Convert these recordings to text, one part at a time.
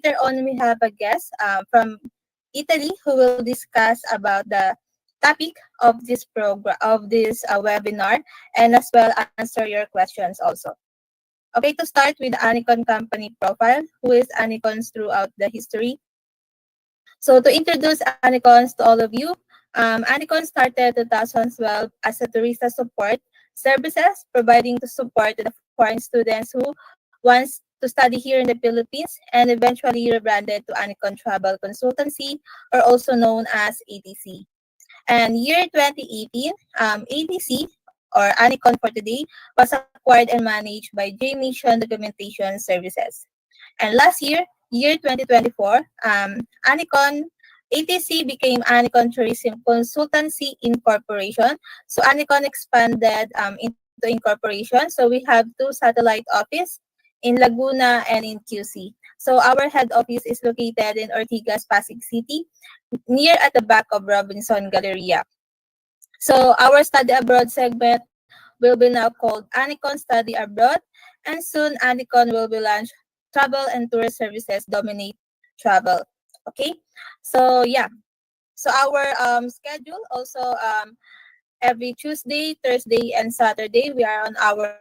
later on, we have a guest from Italy who will discuss about the topic of this program of this webinar, and as well answer your questions also. Okay, to start with the Anicon company profile, who is Anicons throughout the history. So to introduce Anicons to all of you, Anicon started 2012 as a tourist support services, providing to support to the foreign students who wants to study here in the Philippines, and eventually rebranded to Anicon Travel Consultancy, or also known as ATC. And year 2018, ATC, or Anicon for today, was acquired and managed by J Mission Documentation Services. And last year, year 2024, Anicon ATC became Anicon Tourism Consultancy Incorporation. So Anicon expanded into incorporation. So we have two satellite offices in Laguna and in QC. So our head office is located in Ortigas, Pasig City, near at the back of Robinson Galleria. So our study abroad segment will be now called Anicon Study Abroad, and soon Anicon will be launched travel and tour services dominate travel. Okay, so yeah, so our schedule also every Tuesday, Thursday, and Saturday we are on our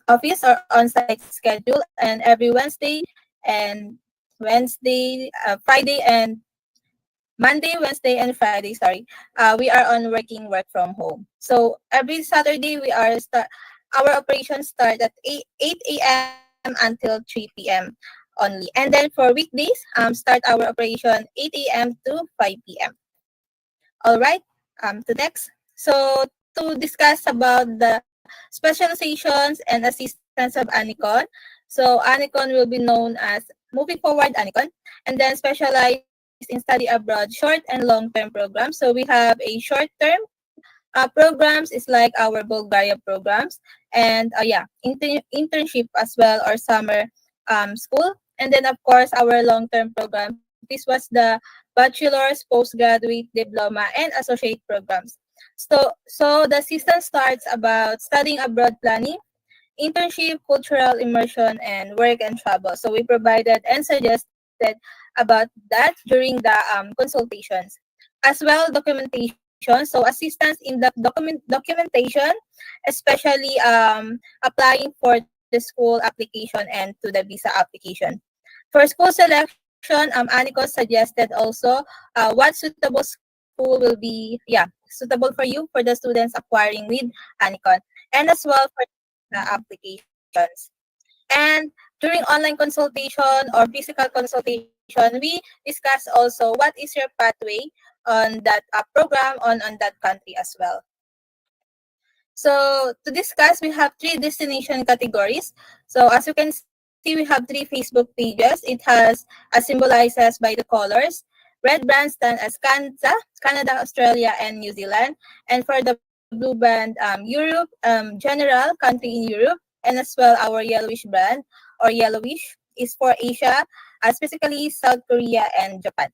office or on-site schedule, and every Friday and Monday, Wednesday, and Friday, sorry, we are on work from home. So every Saturday, our operations start at 8 a.m. until 3 p.m. only. And then for weekdays, start our operation 8 a.m. to 5 p.m. All right, to next. So to discuss about the specializations and assistance of Anicon. So Anicon will be known as Moving Forward Anicon, and then specialized in study abroad short and long-term programs. So we have a short-term programs is like our Bulgaria programs, and internship as well, or summer school. And then of course our long-term programs. This was the bachelor's, postgraduate, diploma, and associate programs. So the system starts about studying abroad planning, internship, cultural immersion, and work and travel. So we provided and suggested about that during the consultations. As well, documentation. So assistance in the documentation, especially applying for the school application and to the visa application. For school selection, Anicos suggested also what suitable school will be, suitable for you, for the students acquiring with Anicon, and as well for the applications. And during online consultation or physical consultation, we discuss also what is your pathway on that program on that country as well. So to discuss, we have three destination categories. So as you can see, we have three Facebook pages. It has symbolizes by the colors. Red brand stand as Canada, Australia, and New Zealand. And for the blue band, Europe, general country in Europe, and as well our yellowish brand or yellowish is for Asia, specifically South Korea and Japan.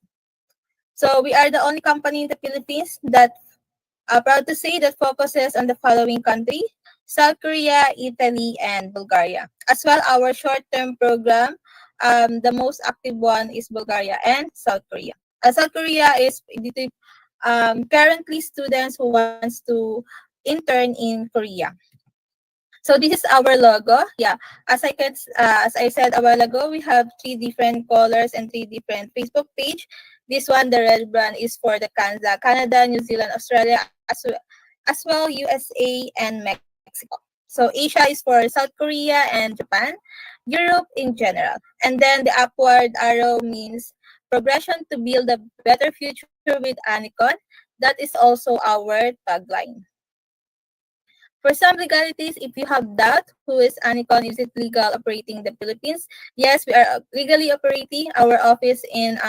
So we are the only company in the Philippines that proud to say that focuses on the following country: South Korea, Italy, and Bulgaria. As well, our short-term program, the most active one is Bulgaria and South Korea. South Korea is currently students who wants to intern in Korea. So this is our logo. Yeah, as I said a while ago, we have three different colors and three different Facebook page. This one, the red brand, is for the Canada, New Zealand, Australia, as well USA and Mexico. So Asia is for South Korea and Japan, Europe in general. And then the upward arrow means progression to build a better future with Anicon. That is also our tagline. For some legalities, if you have doubt who is Anicon, is it legal operating the Philippines? Yes, we are legally operating our office in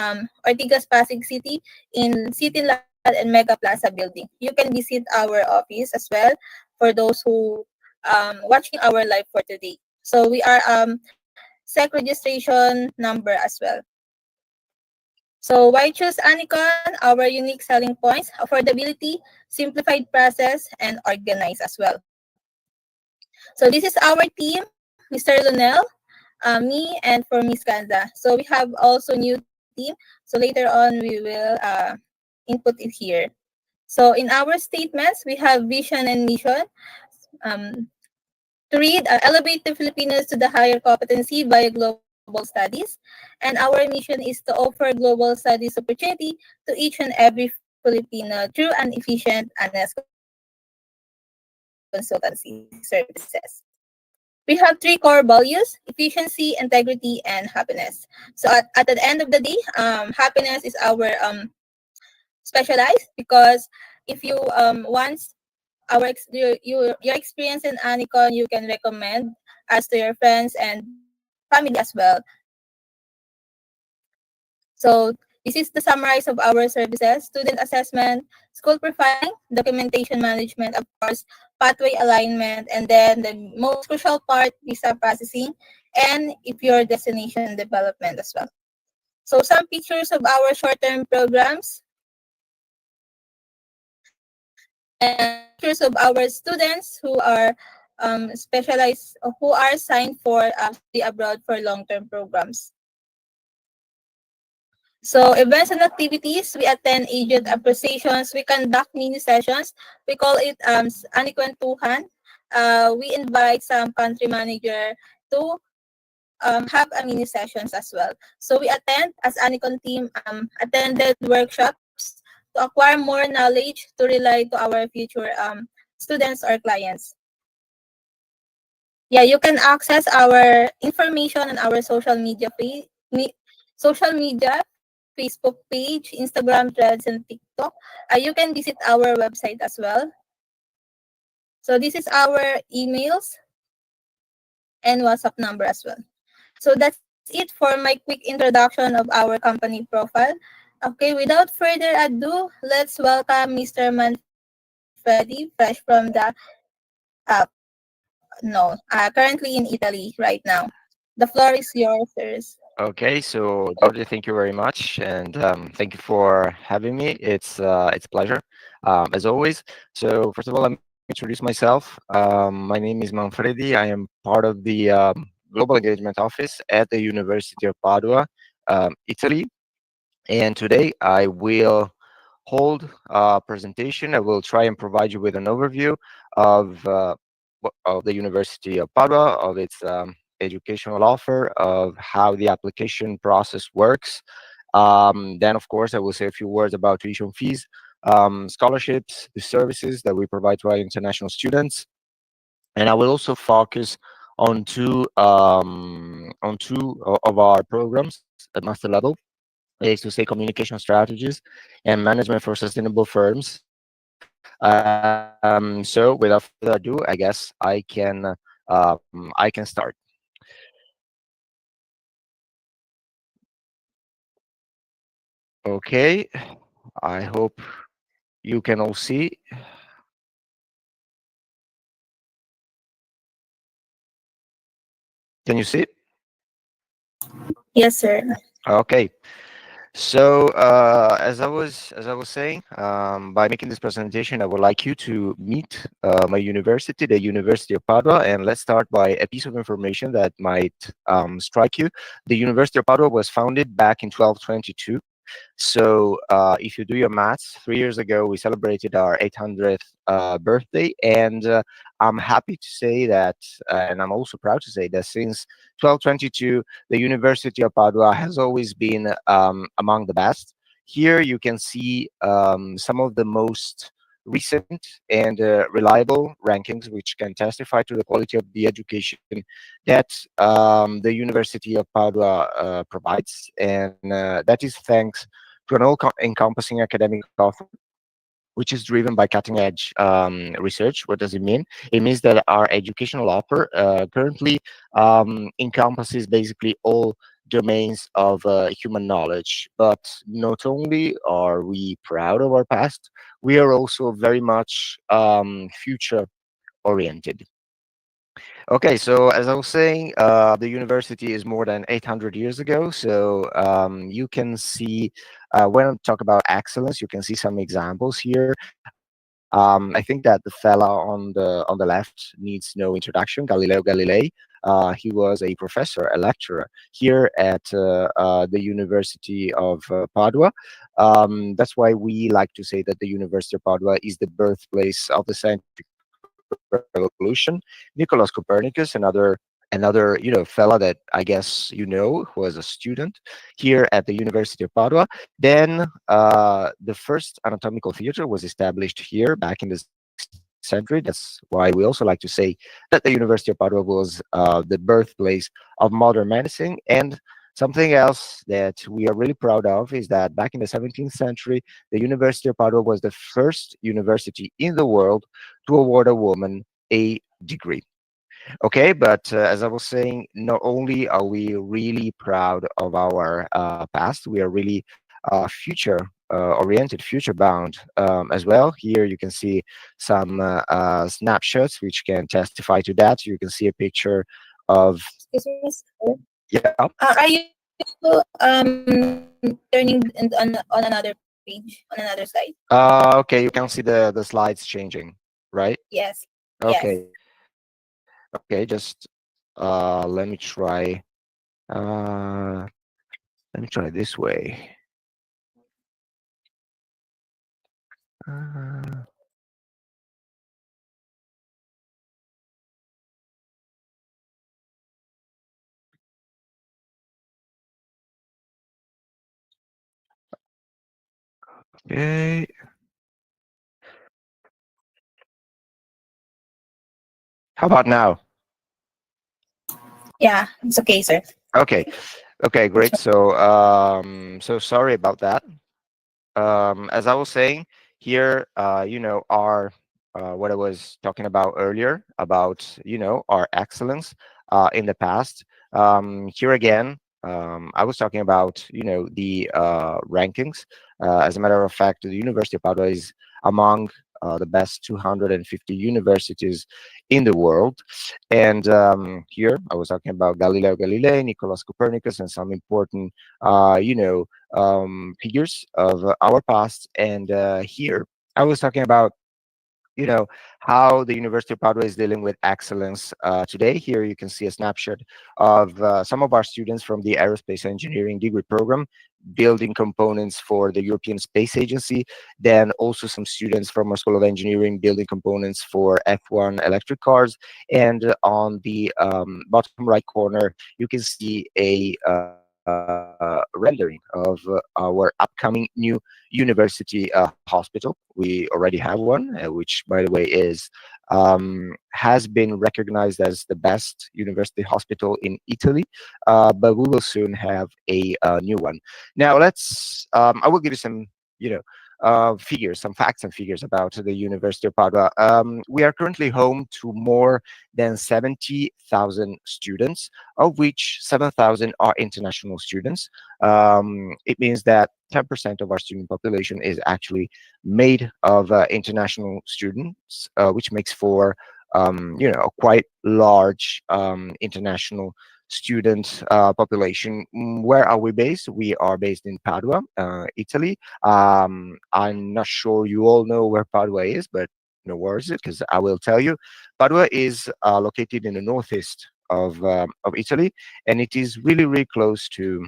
Ortigas, Pasig City, in City Land and Mega Plaza building. You can visit our office as well for those who watching our live for today. So we are SEC registration number as well. So why choose Anicon? Our unique selling points: affordability, simplified process, and organized as well. So this is our team, Mr. Lunel. me, and for Miss Kanza. So we have also new team. So later on, we will input it here. So in our statements, we have vision and mission. Um, to read, elevate the Filipinos to the higher competency via global studies. And our mission is to offer global studies opportunity to each and every Filipino through an efficient honest consultancy services. We have three core values: efficiency, integrity, and happiness. So at the end of the day, happiness is our specialized because if you once your experience in Anicon, you can recommend us to your friends and family as well. So this is the summarize of our services: student assessment, school profiling, documentation management, of course, pathway alignment, and then the most crucial part, visa processing, and if your destination development as well. So some pictures of our short-term programs and pictures of our students who are specialized, who are signed for study abroad for long-term programs. So events and activities, we attend agent appreciations, we conduct mini sessions, we call it Anikwentuhan. We invite some country manager to have a mini sessions as well. So we attend as Anicon team, attended workshops to acquire more knowledge to relay to our future students or clients. Yeah, you can access our information on our social media, Facebook page, Instagram, Threads, and TikTok. You can visit our website as well. So this is our emails and WhatsApp number as well. So that's it for my quick introduction of our company profile. Okay, without further ado, let's welcome Mr. Manfredi, fresh from the currently in Italy right now. The floor is yours, sirs. Okay, so Georgie, thank you very much, and thank you for having me. It's a pleasure, as always. So first of all, let me introduce myself. My name is Manfredi. I am part of the Global Engagement Office at the University of Padua, Italy. And today I will hold a presentation. I will try and provide you with an overview of of the University of Padua, of its educational offer, of how the application process works. Then, of course, I will say a few words about tuition fees, scholarships, the services that we provide to our international students, and I will also focus on of our programs at master level, is to say communication strategies and management for sustainable firms. So without further ado, I guess I can start. Okay, I hope you can all see. Can you see? Yes, sir. Okay. So as I was saying, by making this presentation, I would like you to meet my university, the University of Padua, and let's start by a piece of information that might strike you. The University of Padua was founded back in 1222. So if you do your maths, 3 years ago we celebrated our 800th birthday, and I'm happy to say that, and I'm also proud to say that since 1222, the University of Padua has always been among the best. Here you can see some of the most recent and reliable rankings, which can testify to the quality of the education that the University of Padua provides, and that is thanks to an all-encompassing academic offer, which is driven by cutting-edge research. What does it mean? It means that our educational offer currently encompasses basically all domains of human knowledge. But not only are we proud of our past, we are also very much future-oriented. Okay, so as I was saying, the university is more than 800 years ago. So you can see, when I talk about excellence, you can see some examples here. I think that the fella on the left needs no introduction, Galileo Galilei. He was a professor, a lecturer here at the University of Padua. That's why we like to say that the University of Padua is the birthplace of the scientific revolution. Nicholas Copernicus, another fella that I guess who was a student here at the University of Padua. Then the first anatomical theater was established here back in the 16th century. That's why we also like to say that the University of Padua was the birthplace of modern medicine. And something else that we are really proud of is that back in the 17th century, the University of Padua was the first university in the world to award a woman a degree. Okay, but as I was saying, not only are we really proud of our past, we are really future oriented, future bound as well. Here you can see some snapshots which can testify to that. You can see a picture of, Excuse me, sir. yeah. Are you turning on another page, on another slide? Okay, you can see the slides changing, right? Yes. Yes. Okay, okay, just let me try. Uh, Let me try this way. Uh, okay. How about now? Yeah, it's okay, sir. Okay. Okay, great. So sorry about that. As I was saying here, our what I was talking about earlier about our excellence in the past. Here again, I was talking about the rankings. As a matter of fact, the University of Padua is among the best 250 universities in the world. And here I was talking about Galileo Galilei, Nicholas Copernicus, and some important, figures of our past. And here I was talking about you know how the University of Padua is dealing with excellence today. Here you can see a snapshot of some of our students from the aerospace engineering degree program building components for the European Space Agency, then also some students from our School of Engineering building components for F1 electric cars. And on the bottom right corner you can see a rendering of our upcoming new university hospital. We already have one, which, by the way, is has been recognized as the best university hospital in Italy. But we will soon have a new one. Now, I will give you some, figures, some facts and figures about the University of Padua. We are currently home to more than 70,000 students, of which 7,000 are international students. It means that 10% of our student population is actually made of international students, which makes for a quite large international student population. Where are we based? We are based in Padua, Italy. I'm not sure you all know where Padua is, but where is it? Because I will tell you. Padua is located in the northeast of Italy, and it is really, really close to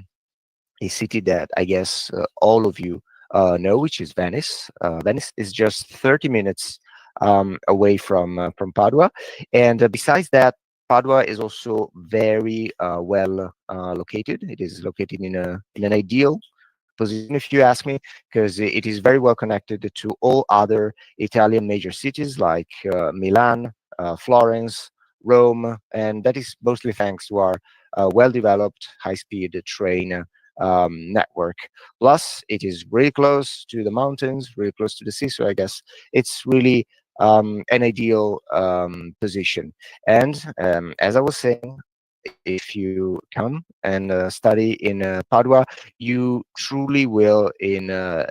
a city that I guess all of you know, which is Venice. Venice is just 30 minutes away from Padua, and besides that, Padua is also very well located. It is located in an ideal position, if you ask me, because it is very well connected to all other Italian major cities like Milan, Florence, Rome, and that is mostly thanks to our well-developed high-speed train network. Plus, it is really close to the mountains, really close to the sea, so I guess it's really an ideal position. And as I was saying, if you come and study in Padua, you truly will in a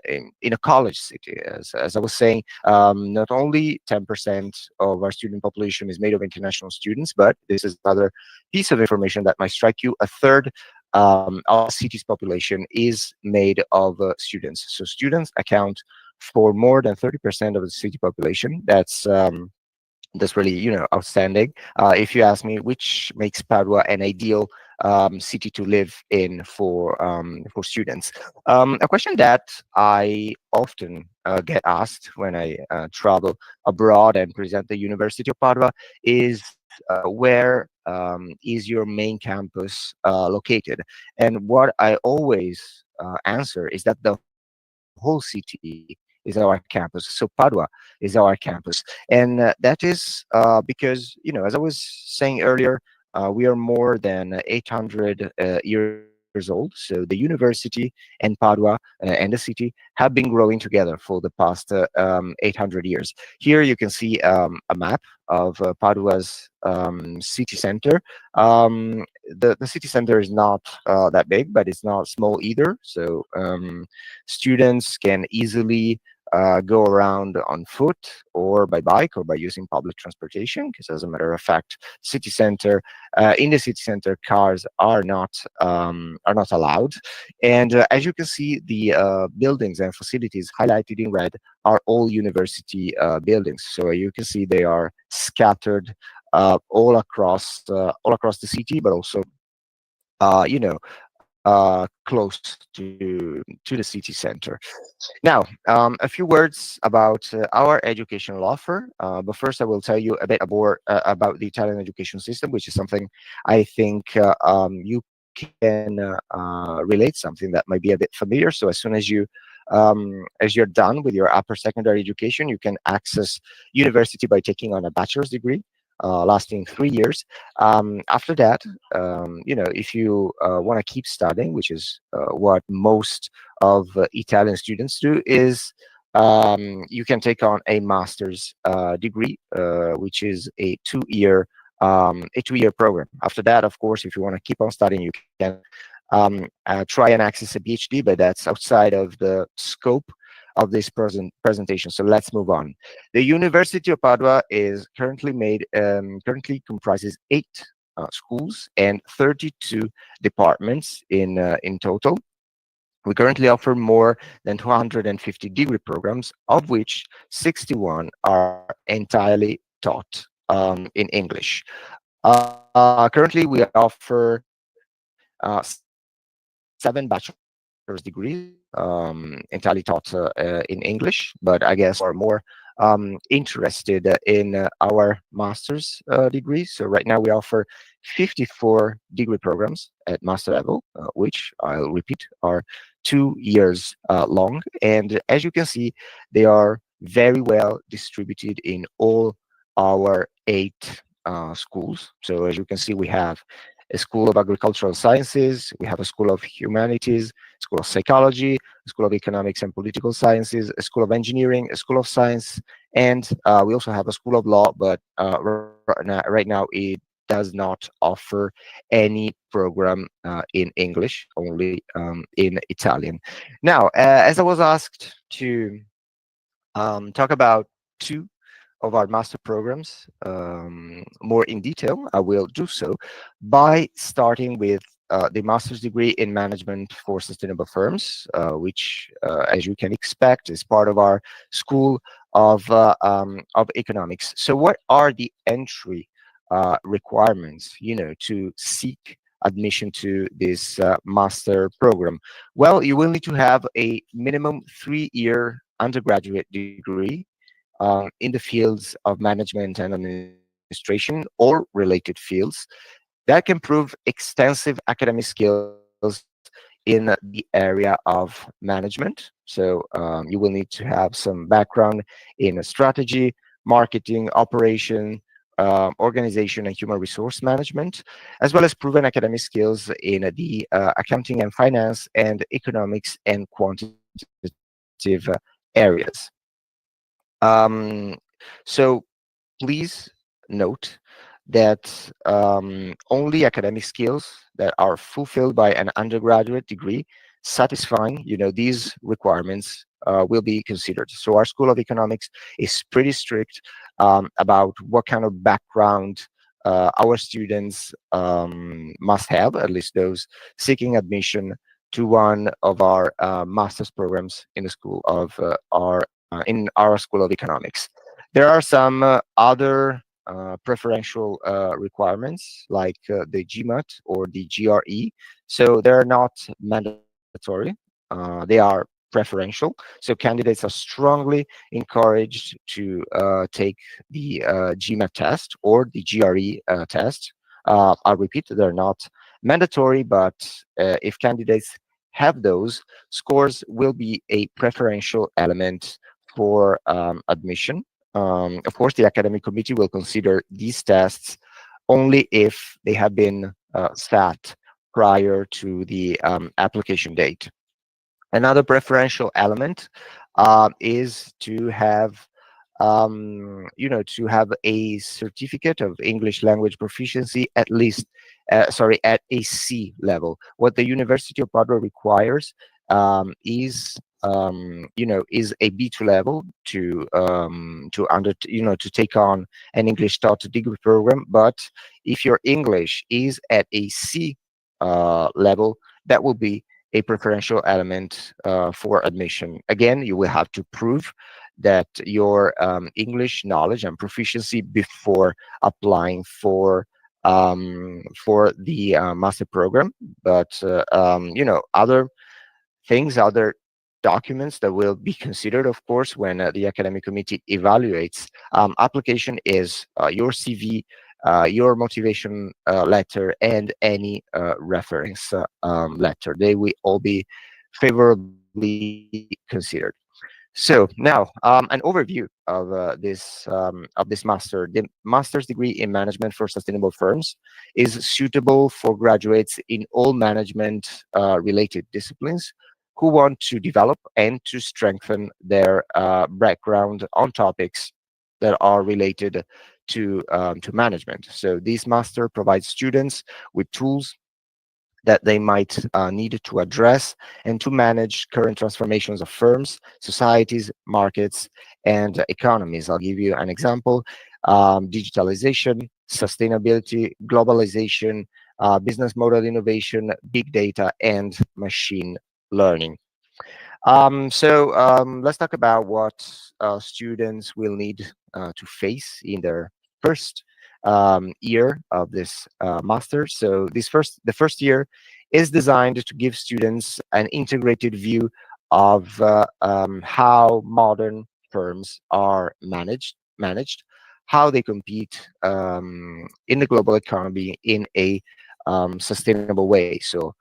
college city. As I was saying, not only 10% of our student population is made of international students, but this is another piece of information that might strike you. A third of the city's population is made of students. So students account for more than 30% of the city population. That's really, outstanding. If you ask me, which makes Padua an ideal city to live in for students, a question that I often get asked when I travel abroad and present the University of Padua is, where is your main campus located? And what I always answer is that the whole city is our campus. So Padua is our campus, and that is because, as I was saying earlier, we are more than 800 years old. So the university and Padua and the city have been growing together for the past 800 years. Here you can see a map of Padua's city center. The city center is not that big, but it's not small either. So students can easily go around on foot or by bike or by using public transportation, because as a matter of fact, city center in the city center, cars are not allowed. And as you can see, the buildings and facilities highlighted in red are all university buildings. So you can see they are scattered all across the city, but also close to the city center. Now, a few words about our educational offer. But first, I will tell you a bit more about the Italian education system, which is something I think you can relate, something that might be a bit familiar. So as you're done with your upper secondary education, you can access university by taking on a bachelor's degree. Lasting 3 years. After that, if you want to keep studying, which is what most of Italian students do, is you can take on a master's degree, which is a 2-year program. After that, of course, if you want to keep on studying, you can try and access a PhD, but that's outside of the scope of this presentation. So let's move on. The University of Padua is currently comprises 8 schools and 32 departments in total. We currently offer more than 250 degree programs, of which 61 are entirely taught in English. Currently, we offer 7 bachelor's degrees entirely taught in English, but I guess are more interested in our master's degree. So right now we offer 54 degree programs at master level, which I'll repeat are 2 years long. And as you can see, they are very well distributed in all our 8 schools. So as you can see, we have a School of Agricultural Sciences, we have a School of Humanities, School of Psychology, a School of Economics and Political Sciences, a School of Engineering, a School of Science, and we also have a School of Law, but right now it does not offer any program in English, only in Italian. Now, as I was asked to talk about 2 of our master programs more in detail, I will do so by starting with the master's degree in management for sustainable firms, which, as you can expect, is part of our School of Economics. So, what are the entry requirements, to seek admission to this master program? Well, you will need to have a minimum 3-year undergraduate degree in the fields of management and administration or related fields that can prove extensive academic skills in the area of management. So you will need to have some background in strategy, marketing, operation, organization, and human resource management, as well as proven academic skills in the accounting and finance and economics and quantitative areas. So please note that only academic skills that are fulfilled by an undergraduate degree satisfying, these requirements will be considered. So our School of Economics is pretty strict about what kind of background our students must have, at least those seeking admission to one of our master's programs in the school of our in our School of Economics. There are some other preferential requirements like the GMAT or the GRE. So they're not mandatory. They are preferential. So candidates are strongly encouraged to take the GMAT test or the GRE test. I'll repeat, they're not mandatory, but if candidates have those, scores will be a preferential element for admission. Of course, the academic committee will consider these tests only if they have been sat prior to the application date. Another preferential element is to have to have a certificate of English language proficiency at least, sorry, at a C level. What the University of Padua requires is a B2 level to take on an English taught degree program. But if your English is at a C level, that will be a preferential element for admission. Again, you will have to prove that your English knowledge and proficiency before applying for the master program. But other things, other documents that will be considered, of course, when the academic committee evaluates application is your CV, your motivation letter, and any reference letter. They will all be favorably considered. So now, an overview of this master. The master's degree in management for sustainable firms is suitable for graduates in all management related disciplines who want to develop and to strengthen their background on topics that are related to management. So this master provides students with tools that they might need to address and to manage current transformations of firms, societies, markets, and economies. I'll give you an example. Digitalization, sustainability, globalization, business model innovation, big data, and machine learning. Let's talk about what students will need to face in their first year of this master. So the first year is designed to give students an integrated view of how modern firms are managed, how they compete in the global economy in a sustainable way. So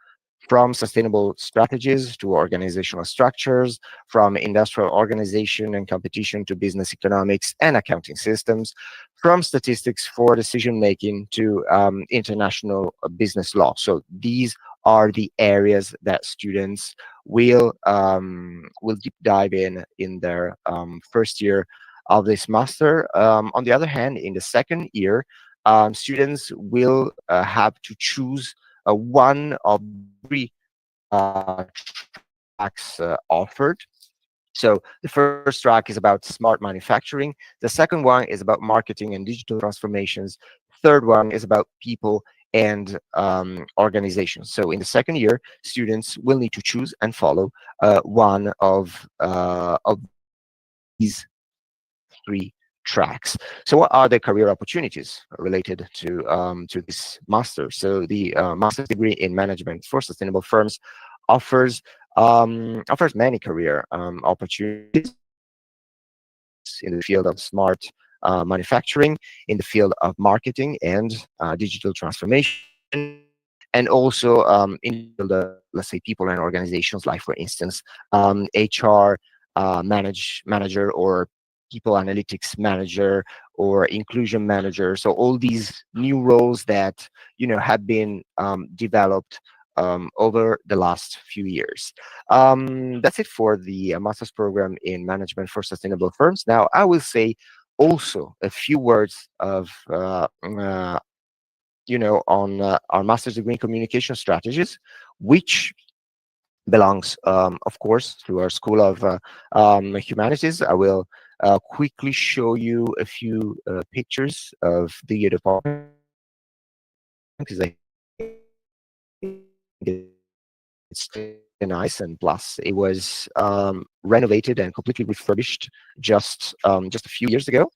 from sustainable strategies to organizational structures, from industrial organization and competition to business economics and accounting systems, from statistics for decision making to international business law. So these are the areas that students will deep dive in their first year of this master. On the other hand, in the second year, students will have to choose one of three tracks offered. So the first track is about smart manufacturing. The second one is about marketing and digital transformations. Third one is about people and organizations. So in the second year, students will need to choose and follow one of these three tracks. So what are the career opportunities related to this master? So the master's degree in management for sustainable firms offers offers many career opportunities in the field of smart manufacturing, in the field of marketing and digital transformation, and also in the field of, let's say, people and organizations, like for instance, HR manager, or people analytics manager, or inclusion manager. So all these new roles that have been developed over the last few years. That's it for the master's program in management for sustainable firms. Now I will say also a few words of on our master's degree in communication strategies, which belongs, of course, to our School of Humanities. I will quickly show you a few pictures of the department, because I think it's important really nice, and plus it was renovated and completely refurbished just a few years ago.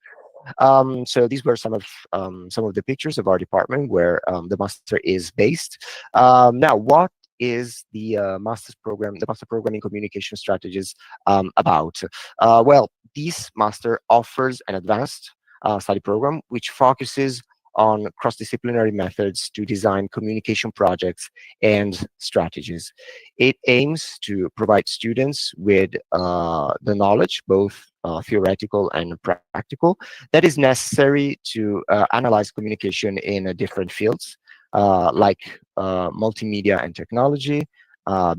So these were some of the pictures of our department where the master is based. Now, what is the master's program, the master program in communication strategies about? Well, this master offers an advanced study program which focuses on cross-disciplinary methods to design communication projects and strategies. It aims to provide students with the knowledge, both theoretical and practical, that is necessary to analyze communication in different fields like multimedia and technology,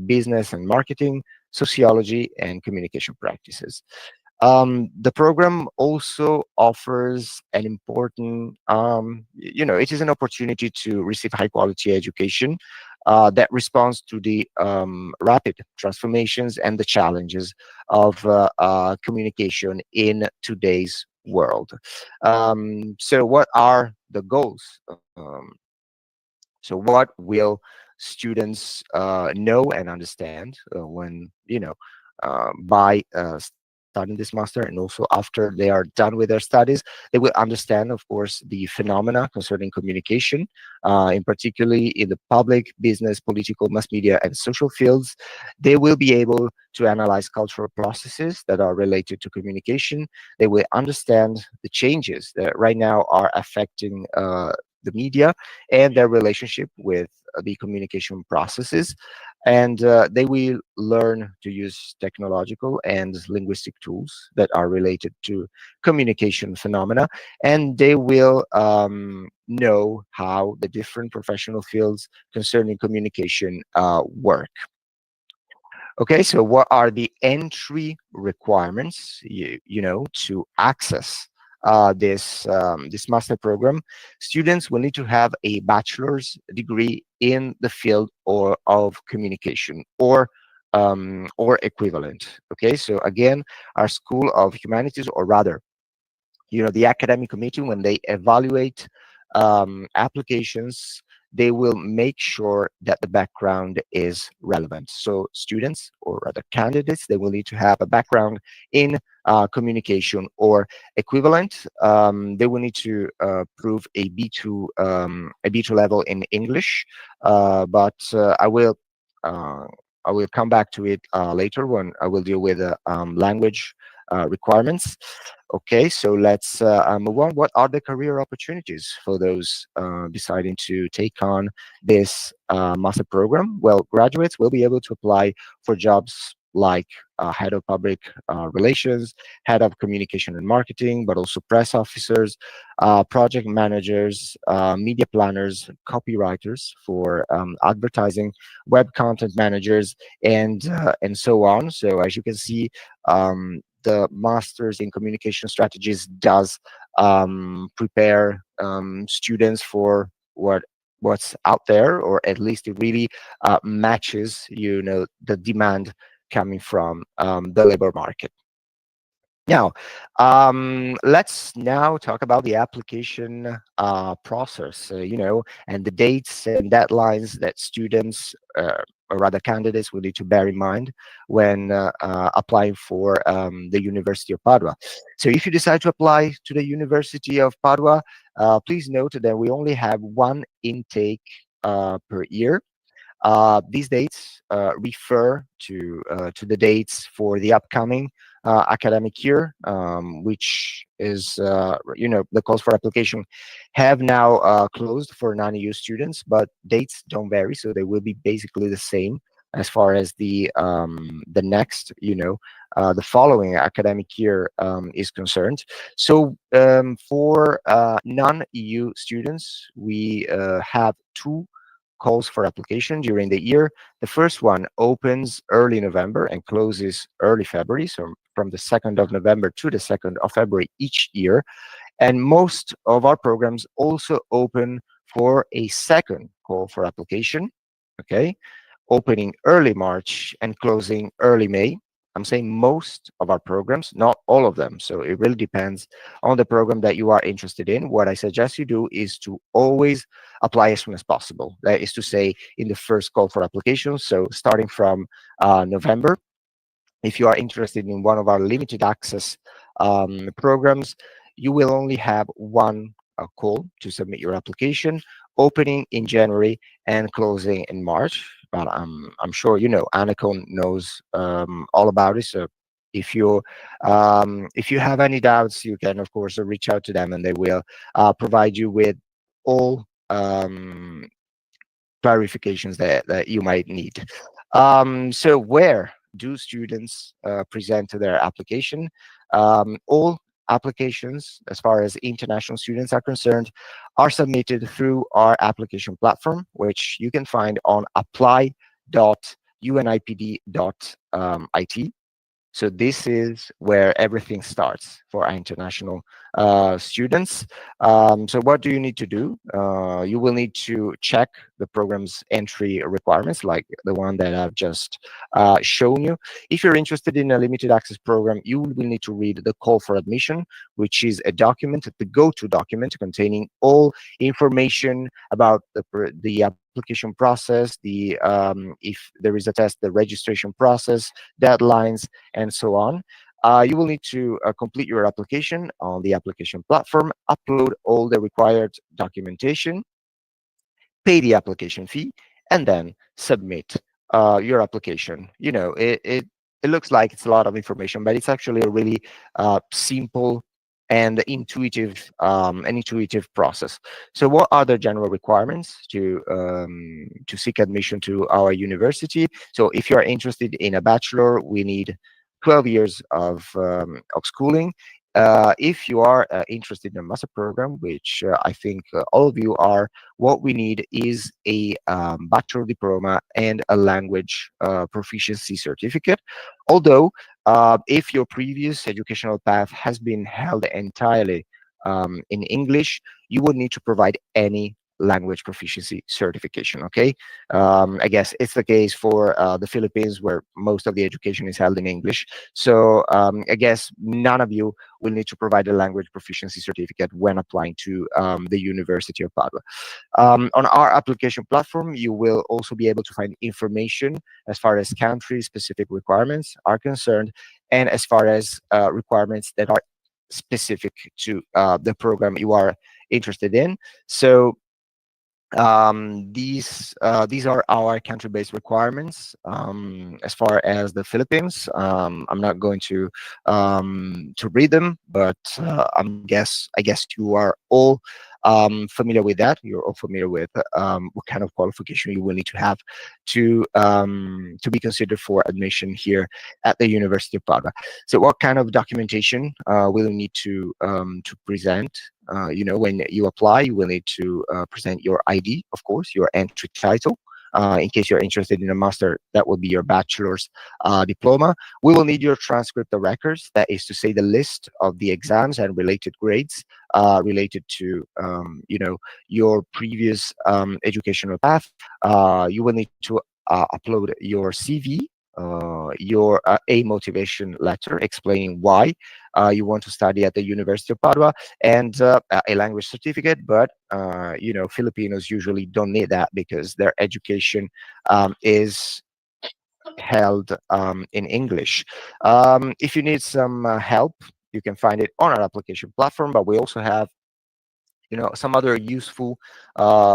business and marketing, sociology, and communication practices. The program also offers an important, it is an opportunity to receive high quality education that responds to the rapid transformations and the challenges of communication in today's world. So what are the goals? So what will students know and understand when, by studying this master, and also after they are done with their studies, they will understand, of course, the phenomena concerning communication, in particularly in the public, business, political, mass media, and social fields. They will be able to analyze cultural processes that are related to communication. They will understand the changes that right now are affecting the media and their relationship with the communication processes. And they will learn to use technological and linguistic tools that are related to communication phenomena. And they will know how the different professional fields concerning communication work. Okay, so what are the entry requirements, to access this master program? Students will need to have a bachelor's degree in the field or of communication or equivalent. Okay, so again, our School of Humanities, or rather, the academic committee, when they evaluate applications, they will make sure that the background is relevant. So students, or rather candidates, they will need to have a background in communication or equivalent. They will need to prove a B2 level in English, but uh, I will come back to it later when I will deal with language requirements. Okay, so let's move on. What are the career opportunities for those deciding to take on this master program? Well, graduates will be able to apply for jobs like head of public relations, head of communication and marketing, but also press officers, project managers, media planners, copywriters for advertising, web content managers, and so on. So as you can see, the Masters in Communication Strategies does prepare students for what's out there, or at least it really matches, the demand coming from the labor market. Now, let's now talk about the application process, and the dates and deadlines that students, or rather candidates, will need to bear in mind when applying for the University of Padua. So if you decide to apply to the University of Padua, please note that we only have one intake per year. These dates refer to the dates for the upcoming academic year, which is, the calls for application have now closed for non-EU students, but dates don't vary, so they will be basically the same as far as the next, the following academic year is concerned. So for non-EU students, we have two calls for application during the year. The first one opens early November and closes early February, so from the 2nd of November to the 2nd of February each year. And most of our programs also open for a second call for application, okay, opening early March and closing early May. I'm saying most of our programs, not all of them. So it really depends on the program that you are interested in. What I suggest you do is to always apply as soon as possible. That is to say, in the first call for applications. So starting from November, if you are interested in one of our limited access programs, you will only have one call to submit your application, opening in January and closing in March. But I'm sure you know Anacon knows all about it. So if you have any doubts, you can of course reach out to them, and they will provide you with all clarifications that you might need. So where do students present their application? All applications, as far as international students are concerned, are submitted through our application platform, which you can find on apply.unipd.it. So this is where everything starts for our international students. So what do you need to do? You will need to check the program's entry requirements, like the one that I've just shown you. If you're interested in a limited access program, you will need to read the call for admission, which is a document, the go-to document containing all information about the application process, if there is a test, the registration process, deadlines, and so on. You will need to complete your application on the application platform, upload all the required documentation, pay the application fee, and then submit your application. It looks like it's a lot of information, but it's actually a really simple and intuitive process. So, what are the general requirements to seek admission to our university? So, if you are interested in a bachelor, we need 12 years of schooling. If you are interested in a master program, which I think all of you are, what we need is a bachelor diploma and a language proficiency certificate. Although, if your previous educational path has been held entirely in English, you would need to provide any language proficiency certification. Okay, I guess it's the case for the Philippines, where most of the education is held in English. So I guess none of you will need to provide a language proficiency certificate when applying to the University of Padua. On our application platform, you will also be able to find information as far as country-specific requirements are concerned, and as far as requirements that are specific to the program you are interested in. So these are our country-based requirements. As far as the Philippines, I'm not going to read them, but I guess you are all familiar with that. You're all familiar with what kind of qualification you will need to have to be considered for admission here at the University of Padua. So, what kind of documentation will you need to present? When you apply, you will need to present your ID, of course, your entry title. In case you're interested in a master, that will be your bachelor's diploma. We will need your transcript of records, that is to say, the list of the exams and related grades related to, your previous educational path. You will need to upload your CV, your a motivation letter explaining why you want to study at the University of Padua, and a language certificate. But Filipinos usually don't need that because their education is held in English. If you need some help, you can find it on our application platform, but we also have some other useful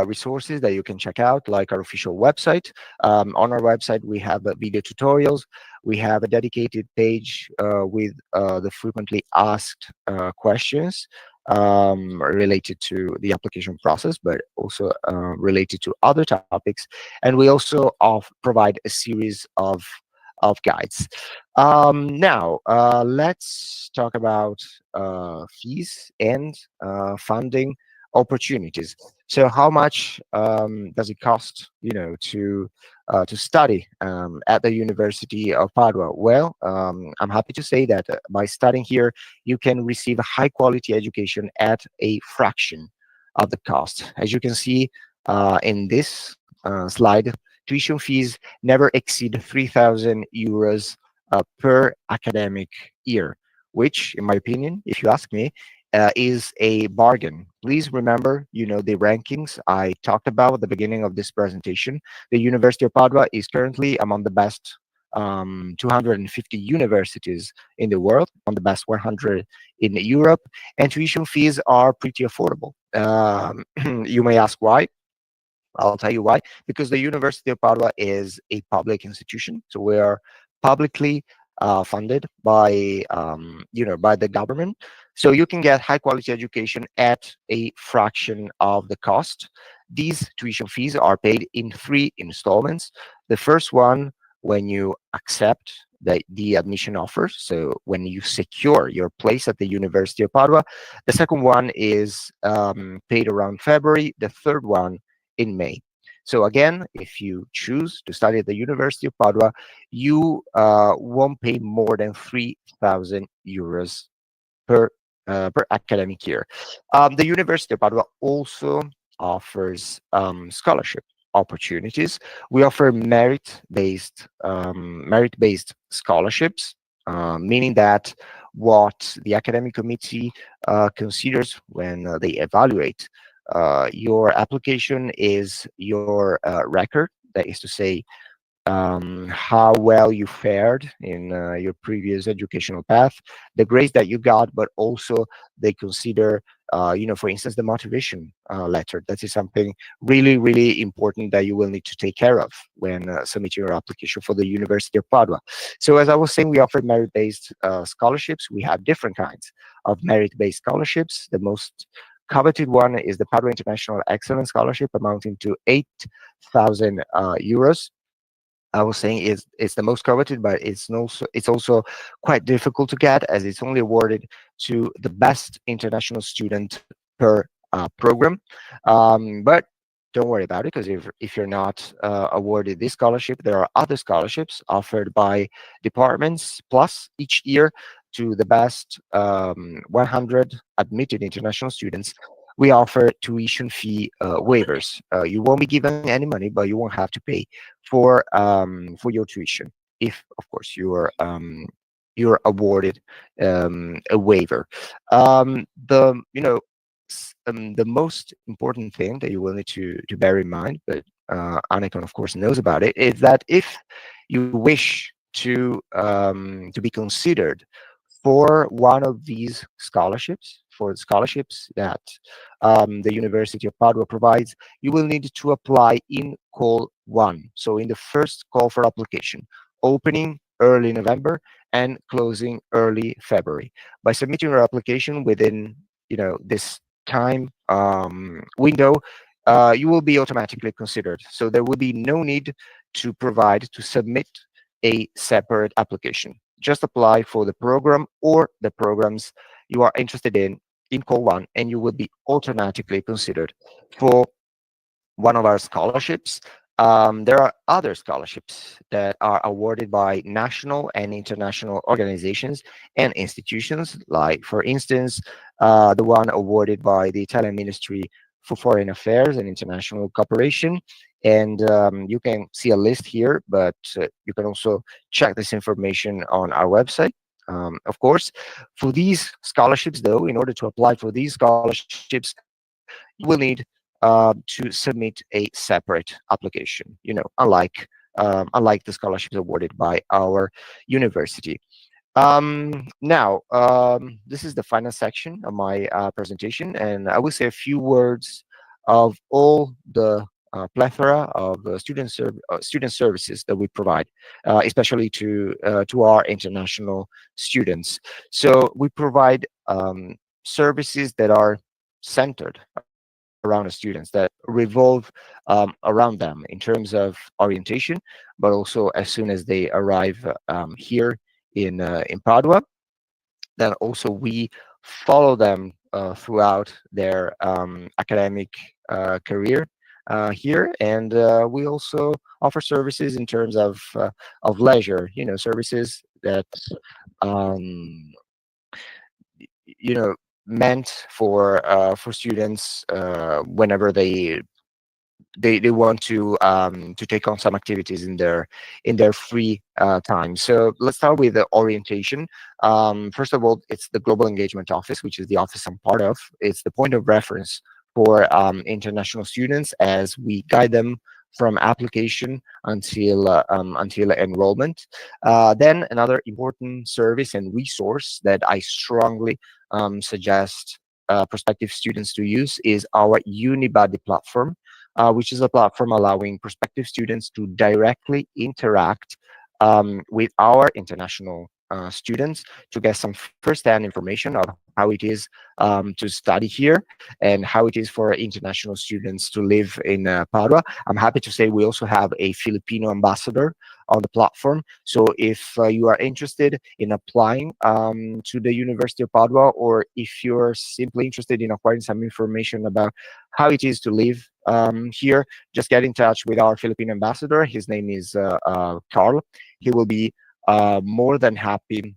resources that you can check out, like our official website. On our website, we have video tutorials. We have a dedicated page with the frequently asked questions related to the application process, but also related to other topics. And we also provide a series of guides. Now, let's talk about fees and funding opportunities. So, how much does it cost, to study at the University of Padua? Well, I'm happy to say that by studying here, you can receive a high quality education at a fraction of the cost. As you can see in this slide, tuition fees never exceed 3,000 euros per academic year, which, in my opinion, if you ask me, is a bargain. Please remember, the rankings I talked about at the beginning of this presentation. The University of Padua is currently among the best 250 universities in the world, on the best 100 in Europe, and tuition fees are pretty affordable. You may ask why. I'll tell you why. Because the University of Padua is a public institution, so we are publicly funded by by the government. So you can get high quality education at a fraction of the cost. These tuition fees are paid in three installments. The first one when you accept the admission offer, so when you secure your place at the University of Padua. The second one is paid around February. The third one in May. So again, if you choose to study at the University of Padua, you won't pay more than 3,000 euros per per academic year. The University of Padua also offers scholarship opportunities. We offer merit-based scholarships, meaning that what the academic committee considers when they evaluate your application is your record. That is to say, how well you fared in your previous educational path, the grades that you got, but also they consider, for instance, the motivation letter. That is something really, really important that you will need to take care of when submitting your application for the University of Padua. So, as I was saying, we offer merit-based scholarships. We have different kinds of merit-based scholarships. The most coveted one is the Padua International Excellence Scholarship, amounting to 8,000 euros. I was saying it's the most coveted, but it's also quite difficult to get, as it's only awarded to the best international student per program. But don't worry about it, because if you're not awarded this scholarship, there are other scholarships offered by departments plus each year to the best 100 admitted international students. We offer tuition fee waivers. You won't be given any money, but you won't have to pay for your tuition if, of course, you're awarded a waiver. The most important thing that you will need to bear in mind, but Anacon, of course, knows about it, is that if you wish to be considered for one of these scholarships, for the scholarships that the University of Padua provides, you will need to apply in call one. So in the first call for application, opening early November and closing early February. By submitting your application within, this time window, you will be automatically considered. So there will be no need to submit a separate application. Just apply for the program or the programs you are interested in call one, and you will be automatically considered for one of our scholarships. There are other scholarships that are awarded by national and international organizations and institutions, like, for instance, the one awarded by the Italian Ministry for Foreign Affairs and International Cooperation. And you can see a list here, but you can also check this information on our website. Of course, for these scholarships, though, in order to apply for these scholarships, you will need to submit a separate application. Unlike the scholarships awarded by our university. Now, this is the final section of my presentation, and I will say a few words of all the plethora of student services that we provide, especially to our international students. So we provide services that are centered around the students, that revolve around them in terms of orientation, but also as soon as they arrive here in Padua. Then also we follow them throughout their academic career here, and we also offer services in terms of leisure. Services that um, you know meant for students whenever they they want to take on some activities in their free time. So let's start with the orientation. First of all, it's the Global Engagement Office, which is the office I'm part of. It's the point of reference for international students as we guide them from application until enrollment. Then another important service and resource that I strongly suggest prospective students to use is our Unibody platform, which is a platform allowing prospective students to directly interact with our international students to get some first-hand information of how it is to study here and how it is for international students to live in Padua. I'm happy to say we also have a Filipino ambassador on the platform. So if you are interested in applying to the University of Padua, or if you're simply interested in acquiring some information about how it is to live here, just get in touch with our Philippine ambassador. His name is Carl. He will be more than happy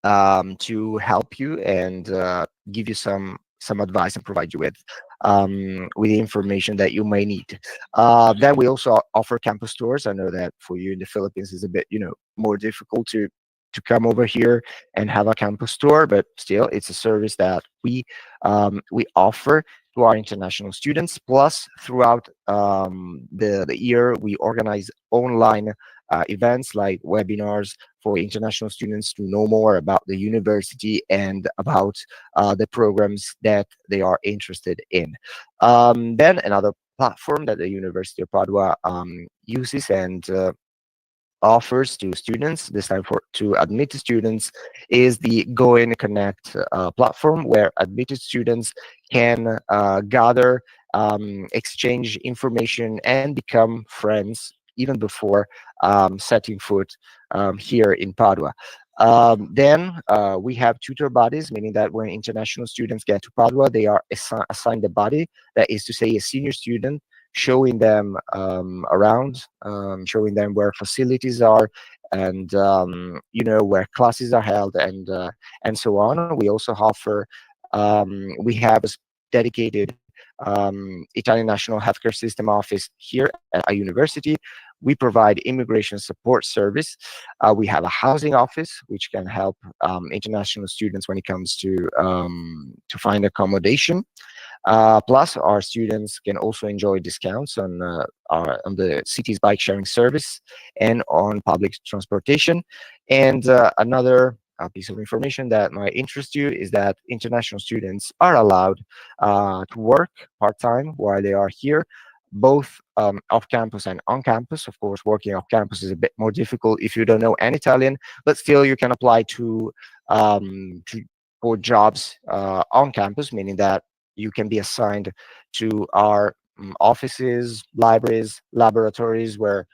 to help you and give you some advice and provide you with the information that you may need. Then we also offer campus tours. I know that for you in the Philippines is a bit, more difficult to come over here and have a campus tour, but still, it's a service that we offer to our international students. Plus, throughout the year, we organize online events like webinars for international students to know more about the university and about the programs that they are interested in. Then another platform that the University of Padua uses and offers to students, this time for to admitted students, is the Go and Connect platform, where admitted students can gather, exchange information, and become friends even before setting foot here in Padua. Then we have tutor bodies, meaning that when international students get to Padua, they are assigned a body, that is to say, a senior student, showing them around, showing them where facilities are, and where classes are held, and so on. We also offer, we have a dedicated Italian National Healthcare System office here at a university. We provide immigration support service. We have a housing office which can help international students when it comes to find accommodation. Plus, our students can also enjoy discounts on the city's bike sharing service and on public transportation. And another piece of information that might interest you is that international students are allowed to work part-time while they are here, both off campus and on campus. Of course, working off campus is a bit more difficult if you don't know any Italian, but still you can apply to for jobs on campus, meaning that you can be assigned to our offices, libraries, laboratories where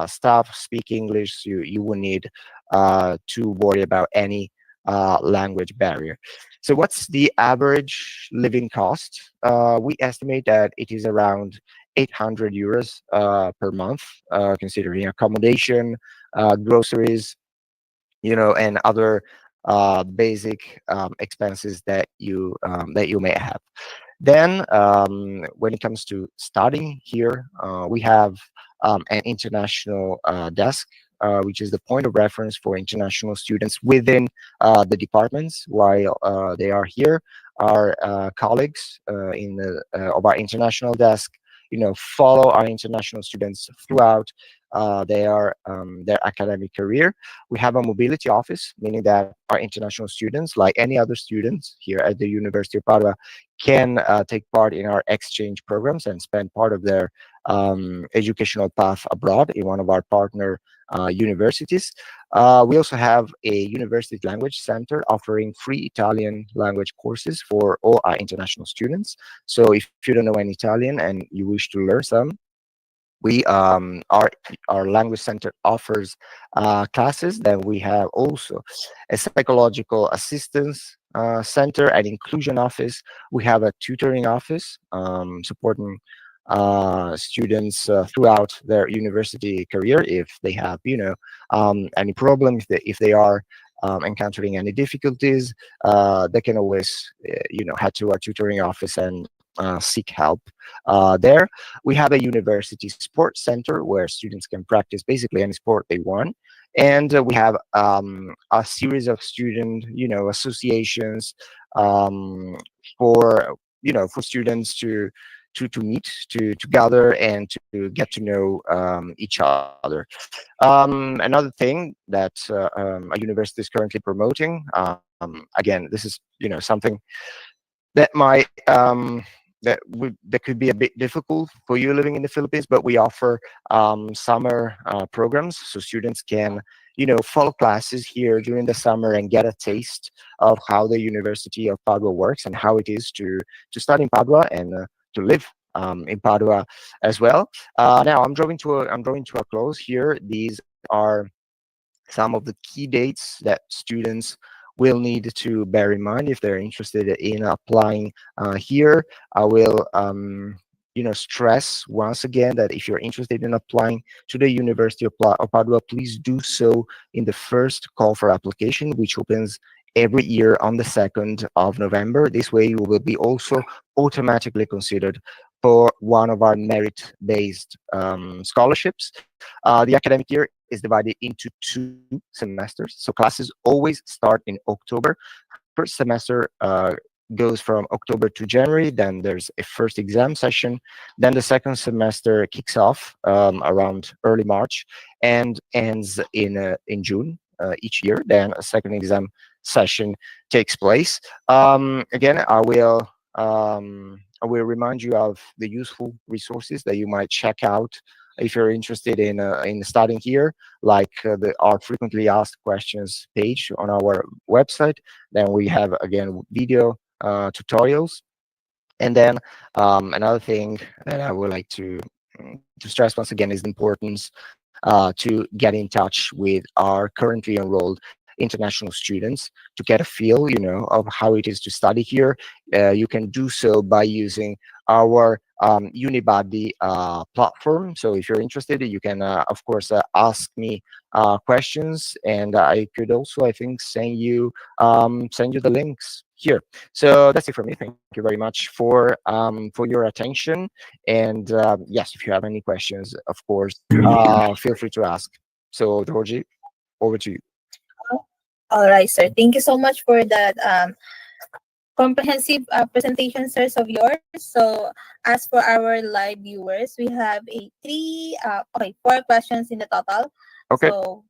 staff speak English. So you will need to worry about any language barrier. So what's the average living cost? We estimate that it is around 800 euros per month, considering accommodation, groceries, and other basic expenses that you may have. Then, when it comes to studying here, we have an international desk, which is the point of reference for international students within the departments while they are here. Our colleagues of our international desk, follow our international students throughout their academic career. We have a mobility office, meaning that our international students, like any other students here at the University of Padua, can take part in our exchange programs and spend part of their educational path abroad in one of our partner universities. We also have a university language center offering free Italian language courses for all our international students. So if you don't know any Italian and you wish to learn some, we our language center offers classes. Then we have also a psychological assistance center and inclusion office. We have a tutoring office supporting students throughout their university career if they have any problems, if they are encountering any difficulties. They can always head to our tutoring office and seek help there. We have a university sports center where students can practice basically any sport they want. And we have a series of student, associations um, for, for students to meet, to gather, and to get to know each other. Another thing that a university is currently promoting, again, this is something that might that could be a bit difficult for you living in the Philippines, but we offer summer programs, so students can follow classes here during the summer and get a taste of how the University of Padua works and how it is to study in Padua and to live in Padua as well. Now I'm drawing to a close here. These are some of the key dates that students will need to bear in mind if they're interested in applying here. I will stress once again that if you're interested in applying to the University of Padua, please do so in the first call for application, which opens every year on the 2nd of November. This way you will be also automatically considered for one of our merit-based scholarships. The academic year is divided into 2 semesters. So classes always start in October. First semester goes from October to January. Then there's a first exam session. Then the second semester kicks off around early March and ends in June each year. Then a second exam session takes place. Again, I will remind you of the useful resources that you might check out if you're interested in studying here, like our frequently asked questions page on our website. Then we have again video tutorials, and then another thing that I would like to stress once again is the importance to get in touch with our currently enrolled international students to get a feel, of how it is to study here. You can do so by using our Unibody platform. So if you're interested, you can, of course, ask me questions, and I could also, I think, send you the links here. So that's it for me. Thank you very much for your attention. And yes, if you have any questions, of course, feel free to ask. So, Georgie, over to you. All right, sir. Thank you so much for that comprehensive presentation, sirs, of yours. So, as for our live viewers, we have four questions in the total. Okay. So,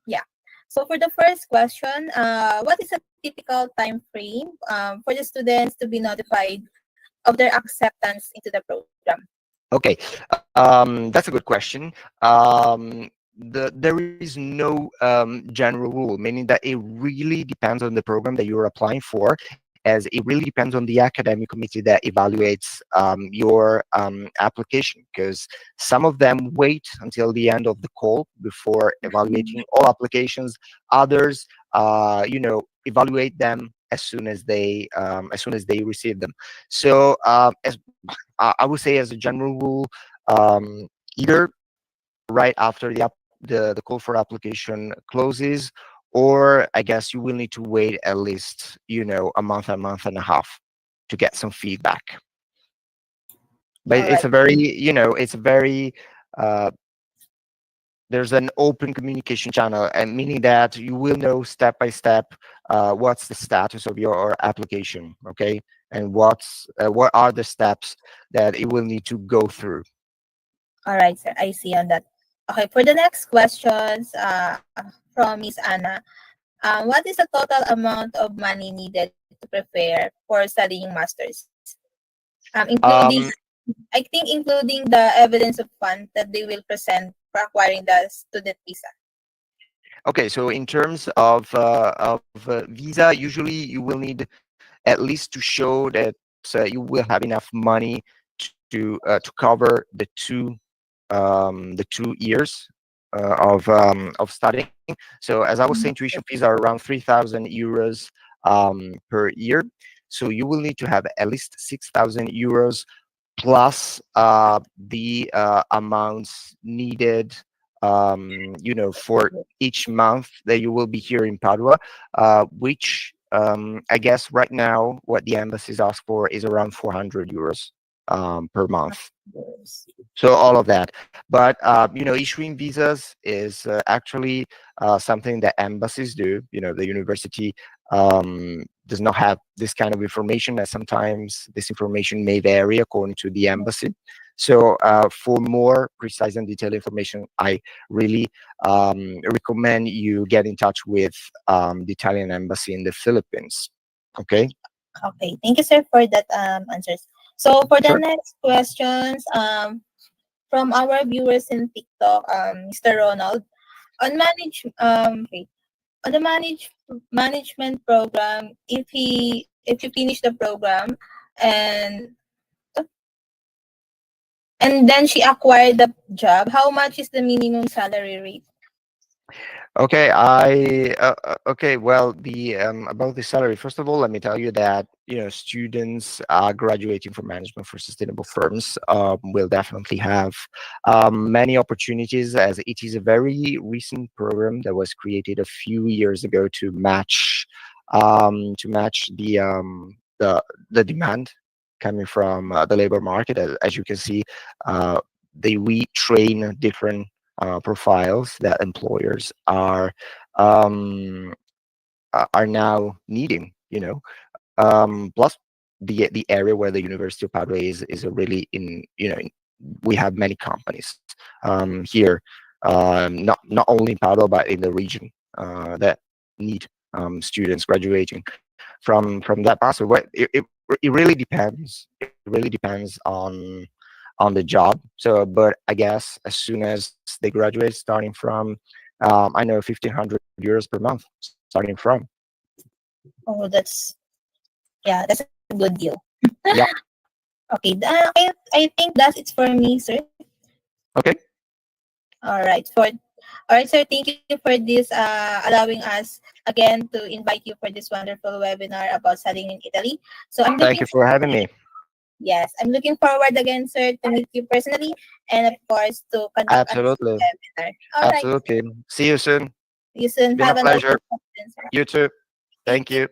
yeah. So, for the first question, what is a typical time frame for the students to be notified of their acceptance into the program? Okay, that's a good question. There is no general rule, meaning that it really depends on the program that you're applying for, as it really depends on the academic committee that evaluates your application, because some of them wait until the end of the call before evaluating all applications. Others, evaluate them as soon as they receive them. So, as I would say, as a general rule, either right after the call for application closes, or I guess you will need to wait at least a month and a half to get some feedback. But All it's right. a very uh, there's an open communication channel, and meaning that you will know step by step what's the status of your application, okay, and what are the steps that it will need to go through. All right, sir. I see on that. Okay, for the next questions from Miss Anna, what is the total amount of money needed to prepare for studying masters? Including, um I think, including the evidence of funds that they will present for acquiring the student visa. okay, so in terms of visa, usually you will need at least to show that you will have enough money to cover the 2 years of studying. So as I was saying, tuition fees are around 3,000 euros per year. So you will need to have at least 6,000 euros plus the amounts needed, for each month that you will be here in Padua, which I guess right now what the embassies ask for is around 400 euros per month. So all of that. But issuing visas is actually something that embassies do. The university does not have this kind of information, as sometimes this information may vary according to the embassy. So for more precise and detailed information, I really recommend you get in touch with the Italian embassy in the Philippines. Okay. Okay, thank you, sir, for that answers. So for the Sure. next questions, from our viewers in TikTok, Mr. Ronald, on wait, on the management program, if you finish the program and then she acquired the job, how much is the minimum salary rate? Okay, okay. Well, the about the salary. First of all, let me tell you that students graduating from management for sustainable firms will definitely have many opportunities, as it is a very recent program that was created a few years ago to match the demand coming from the labor market. As you can see, uh, they retrain different profiles that employers um, are now needing. Plus the area where the University of Padua is a really we have many companies here, not only in Padua but in the region that need students graduating from that path. So it really depends. It really depends on the job. So, but I guess as soon as they graduate, starting from, I know 1,500 euros per month, starting from. Oh, that's a good deal. Yeah. Okay, I think that's it for me, sir. Okay. All right, sir. Thank you for this allowing us again to invite you for this wonderful webinar about studying in Italy. So I'm Thank looking you for having me. Yes, I'm looking forward again, sir, to meet you personally and of course to conduct another Absolutely. webinar. All right. Absolutely. See you soon. See you soon. Been a Have a nice pleasure. day, sir. You too. Thank Thank you. you.